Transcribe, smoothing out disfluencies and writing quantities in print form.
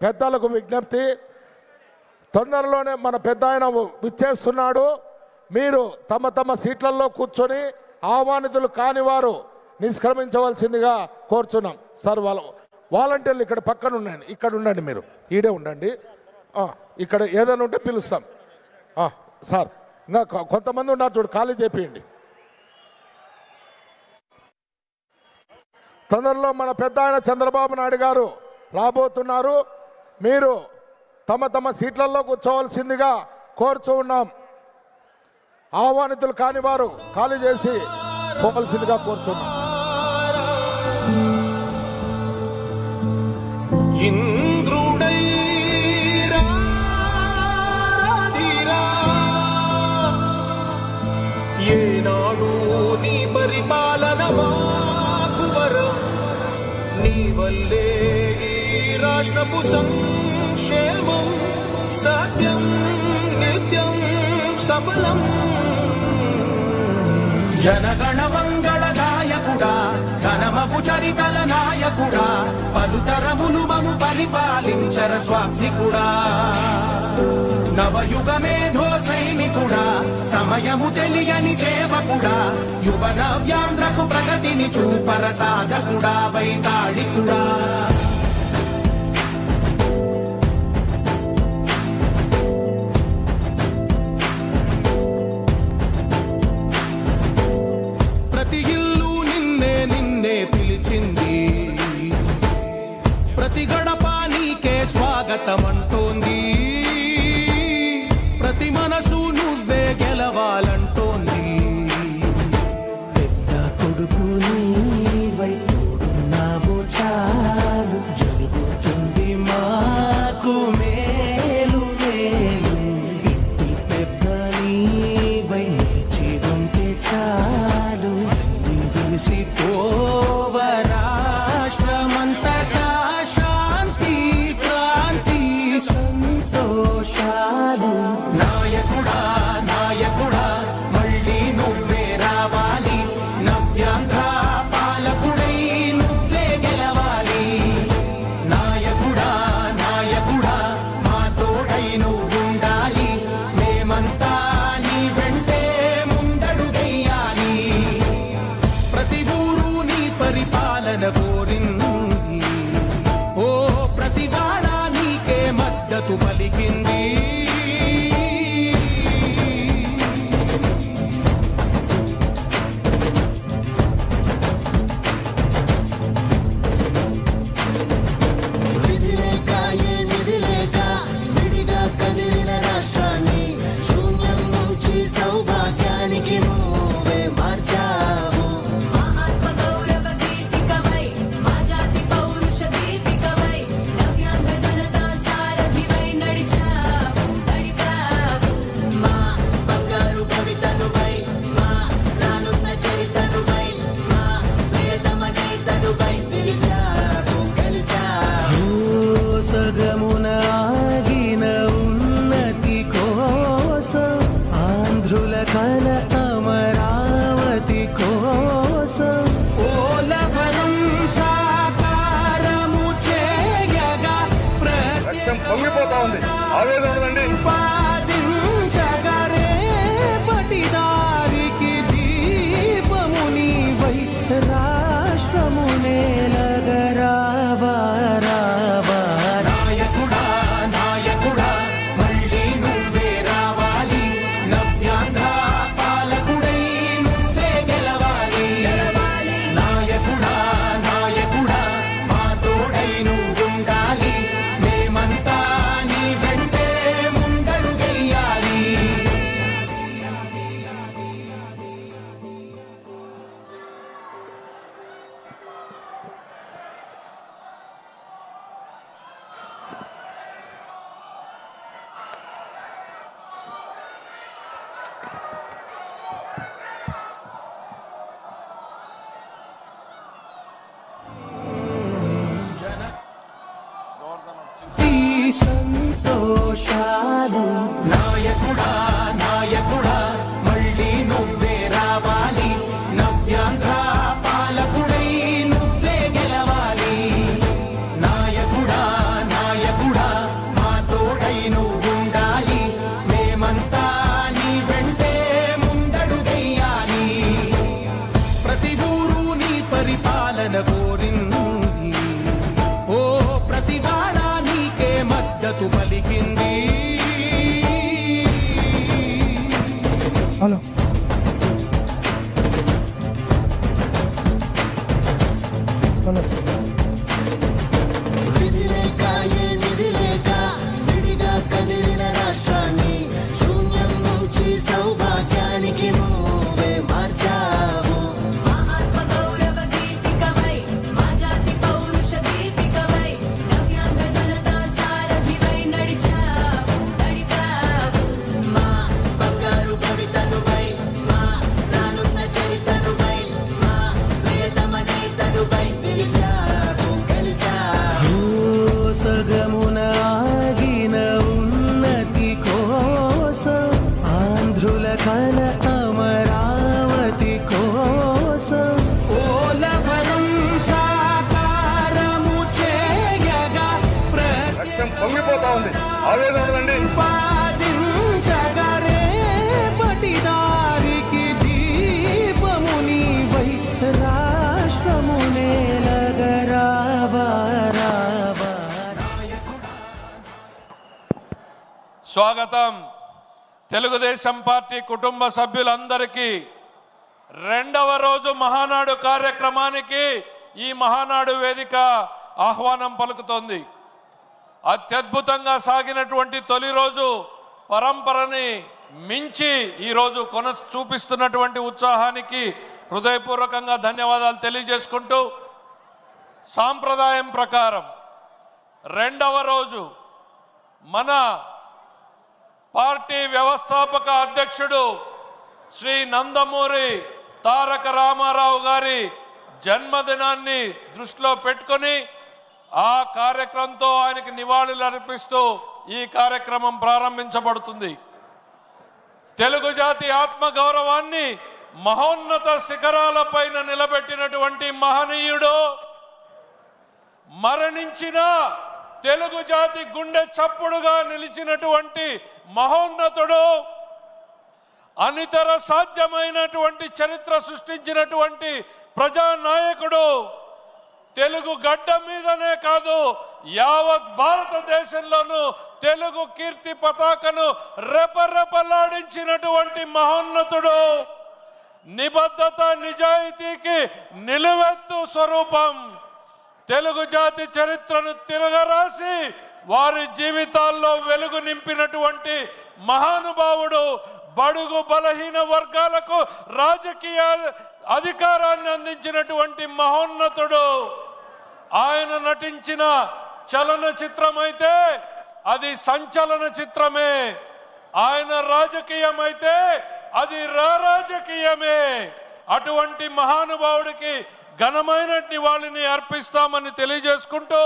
పెద్దలకు విజ్ఞప్తి, తొందరలోనే మన పెద్ద ఆయన విచ్చేస్తున్నాడు. మీరు తమ తమ సీట్లలో కూర్చొని ఆహ్వానితులు కాని వారు నిష్క్రమించవలసిందిగా కోరుచున్నాం. సార్ వాలంటీర్లు ఇక్కడ పక్కన ఉండండి, ఇక్కడ ఉండండి, మీరు ఈడే ఉండండి. ఇక్కడ ఏదైనా ఉంటే పిలుస్తాం. సార్ ఇంకా కొంతమంది ఉన్నారు చూడు, ఖాళీ చేపియండి. తొందరలో మన పెద్ద ఆయన చంద్రబాబు నాయుడు గారు రాబోతున్నారు. మీరు తమ తమ సీట్లలో కూర్చోవలసిందిగా కోరుచూ ఉన్నాం. ఆహ్వానితులు కాని వారు ఖాళీ చేసి పోవలసిందిగా కోరుచున్నాం. ఏనాడు నీ పరిపాలన మాకు వరం, నీ వల్లే ఈ రాష్ట్రపు సంక్షేమం సత్యం నిత్యం సఫలం. జనగణ మంగళ నాయకుడా, ఘనమగు చరితల నాయకుడా, పలుతరములు మము పరిపాలించర స్వామికుడా. నవయుగ మేధో సైనికుడా, సమయము తెలియని సేవకుడా, యువ నవ్యాంధ్రకు ప్రగతిని చూపర సాధకుడా, వైతాళికుడా. ప్రతి ఇల్లు నిన్నే నిన్నే పిలిచింది, ప్రతి గడప నీకే స్వాగతమంటోంది, ప్రతి మనసు నువ్వే గెలవాలంటోంది. పెద్ద కొడుకు నీవై తోడున్నావు చాలు, జరుగుతుంది మాకు మేలు మేలు. ఇంటి పెద్ద నీవై నిలిచి ఉంటే చాలు, వెలిసిపోవ రాష్ట్రమంతటా శాంతి క్రాంతి సంతోషాలు. నాయకుడా నాయకుడా మళ్ళీ నువ్వే రావాలి, నవ్యాంధ్ర పాలకుడై నువ్వే గెలవాలి. నాయకుడా నాయకుడా మా తోడై నువ్వుండాలి, మేమంతా నీ వెంటే ముందడుగెయ్యాలి. ప్రతి ఊరు నీ పరిపాలన కోరింది, ఓ ప్రతి వాడ నీకే మద్దతు పలికింది. విధి లేక ఏ నిధి లేక విడిగా కదిలిన రాష్ట్రాన్ని శూన్యం నుంచి సౌభాగ్యానికి నువ్వే మార్చావు. మా ఆత్మ గౌరవ గీతికవై, మా జాతి పౌరుష దీపికవై, నవ్యాంధ్ర జనతా సారథివై నడిచావు నడిపావు. మా బంగారు కవితనువై, మా రానున్న చరితనువై, మా ప్రియతమ గీతనువై పిలిచావు గెలిచావు. సగమున ఆగిన ఉన్నతి కోసం, ఆంధ్రుల కల అమరావతి కోసం, పోలవరం సాకారము చేయగా పొంగిపోతా ఉంది, ఆవేదన ఉండదండి. పాదించగా రేపటి దారికి దీపము నీవై రాష్ట్రము నేలగరావా రావా. నాయకుడా నాయకుడా మళ్ళీ నువ్వే రావాలి, నవ్యాంధ్ర పాలకుడై నువ్వే గెలవాలి. నాయకుడా నాయకుడా మా తోడై నువ్వుండాలి, మేమంతా నీ వెంటే ముందడుగెయ్యాలి. ఈ సంతోషాలు. నాయకుడా నాయకుడా మళ్ళీ నువ్వే రావాలి, నవ్యాంధ్ర పాలకుడై నువ్వే గెలవాలి. నాయకుడా నాయకుడా మద్దతు పలికింది. హలో విధి లేక ఏ నిధి లేక విడిగా కదిలిన రాష్ట్రాన్ని శూన్యం నుంచి సౌభాగ్యానికి నువ్వే మార్చావు. మా ఆత్మ గౌరవ గీతికవై మా జాతి పౌరుష దీపికవై నవ్యాంధ్ర జనతా సారథివై నడిచావు నడిపావు. మా బంగారు భవితనువై మా రానున్న చరితనువై మా ప్రియతమ నేతనువై పిలిచావు గెలిచావు. సగమున ఆగిన ఉన్నతి కోసం ఆంధ్రుల కల అమరావతి కోసం పోలవరం సాకారము చేయగా రక్తం పొంగిపోతా ఉంది ఆవేదన ఉండదండి ప్రతిపాదించగరే పటిదారికి దీపము నీవై రాష్ట్రము నేలగరావా రావా. స్వాగతం. తెలుగుదేశం పార్టీ కుటుంబ సభ్యులందరికీ రెండవ రోజు మహానాడు కార్యక్రమానికి ఈ మహానాడు వేదిక ఆహ్వానం పలుకుతోంది. అత్యద్భుతంగా సాగినటువంటి తొలి రోజు పరంపరని మించి ఈరోజు చూపిస్తున్నటువంటి ఉత్సాహానికి హృదయపూర్వకంగా ధన్యవాదాలు తెలియజేసుకుంటూ, సాంప్రదాయం ప్రకారం రెండవ రోజు మన పార్టీ వ్యవస్థాపక అధ్యక్షుడు శ్రీ నందమూరి తారక రామారావు గారి జన్మదినాన్ని దృష్టిలో పెట్టుకొని ఆ కార్యక్రమంతో ఆయనకి నివాళులు అర్పిస్తూ ఈ కార్యక్రమం ప్రారంభించబడుతుంది. తెలుగు జాతి ఆత్మ గౌరవాన్ని మహోన్నత శిఖరాలపైన నిలబెట్టినటువంటి మహనీయుడు, మరణించిన తెలుగు జాతి గుండె చప్పుడుగా నిలిచినటువంటి మహోన్నతుడు, అనితర సాధ్యమైనటువంటి చరిత్ర సృష్టించినటువంటి ప్రజానాయకుడు, తెలుగు గడ్డ మీదనే కాదు యావత్ భారతదేశంలోనూ తెలుగు కీర్తి పతాకను రెపరెపలాడించినటువంటి మహోన్నతుడు, నిబద్ధత నిజాయితీకి నిలువెత్తు స్వరూపం, తెలుగు జాతి చరిత్రను తిరగరాసి వారి జీవితాల్లో వెలుగు నింపినటువంటి మహానుభావుడు, బడుగు బలహీన వర్గాలకు రాజకీయ అధికారాన్ని అందించినటువంటి మహోన్నతుడు. ఆయన నటించిన చలన చిత్రమైతే అది సంచలన చిత్రమే, ఆయన రాజకీయం అయితే అది రాజకీయమే. అటువంటి మహానుభావుడికి ఘనమైన నివాళిని అర్పిస్తామని తెలియజేసుకుంటూ